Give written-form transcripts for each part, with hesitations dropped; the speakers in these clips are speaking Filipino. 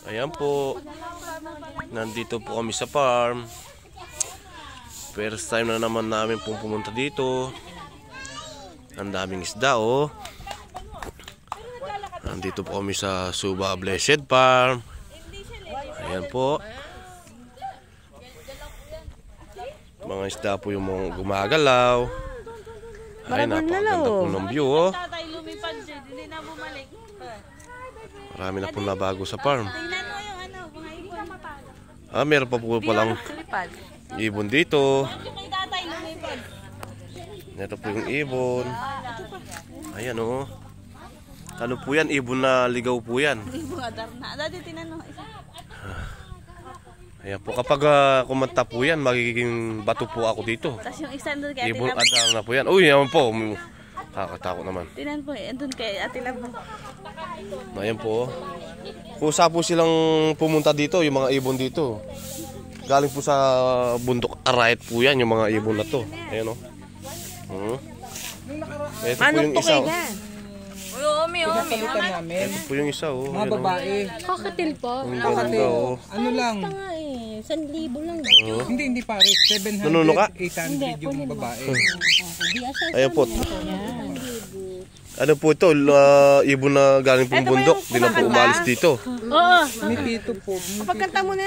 Ayan po. Nandito po kami sa farm. First time na naman namin pong pumunta dito. Ang daming isda oh. Nandito po kami sa Suba Blessed Farm. Ayan po. Mga isda po yung mga gumagalaw. Ay, napakaganda po ng view oh. Marami na po nabago sa farm. Meron pa po palang ibon dito. Ito po yung ibon. Ayan oh. Ano po yan? Ibon na ligaw po yan. Ayan po. Kapag kumanta po yan, magiging bato po ako dito. Ibon adar na po yan. Uy, naman po. Nakakatakot naman. Tinan po eh. Andun kay Ate Labo. Ayan po. Kusa po silang pumunta dito, yung mga ibon dito. Galing po sa bundok Arayat po yan, yung mga ibon na to. Ayan o. Ito po yung isa. Ito po yung isa o. Mga babae. Kakatil po. Kakatil. Ano lang? 1,000 lang. Hindi pare. 700, Nanuno ka? 800 yung babae. Ayan po. Ano po ito? Ibon na galing pong bundok. Hindi na po umalis dito. Oo. May pito po. Kapagkanta mo na.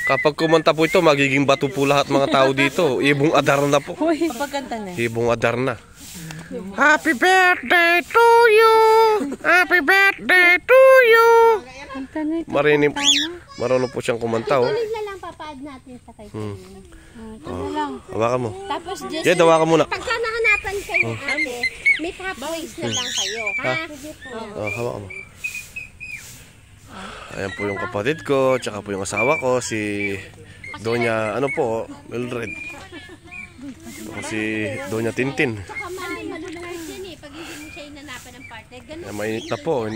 Kapag kumanta po ito, magiging bato po lahat mga tao dito. Ibong adar na po. Kapagkanta na. Ibong adar na. Happy birthday to you! Happy birthday to you! Marinig, marunong po siyang kumanta oh. Tuloy na lang papaad natin sa kay Hawakan mo. Tapos just Jed, hawakan muna. pagka nahanapan kayo ate, may halfways na lang kayo. Ha? Hawakan mo. Ayan po yung kapatid ko, tsaka po yung asawa ko, si Doña, ano po, Mildred. Ito si Doña Tintin. Saka malulungkot yan eh, pag hindi mo siya inanapan ng partner. Ganun. Mainit na po.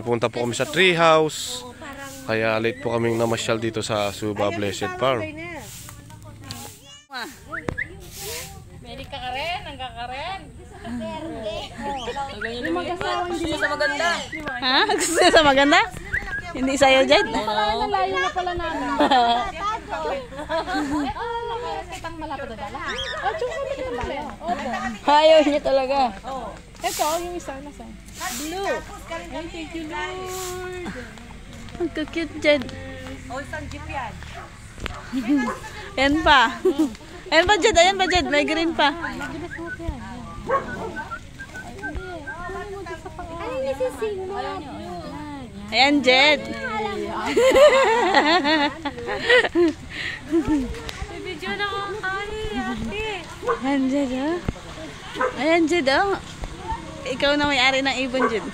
Punta po kami sa tree house. Kaya late po kaming namasyal dito sa Suba Blessed Farm. Meron ka rin, ang kakarin. Gusto niya sa maganda. Ha? Gusto niya sa maganda? Hindi sa'yo, Jed? Nalayo na pala namin. Ayaw niya talaga. Ito, yung isa na sa blue. Ay, thank you, Lord. Ang cute, Jed. O, isang jeep yan. Ayan pa. Ayan pa, Jed. Ayan pa, Jed. May green pa. Ano nisising mo? Ayan, Jed. Video na ko. Ayan, Jed, oh. Ayan, Jed, oh. Ikaw na may-ari ng ibon, Jed.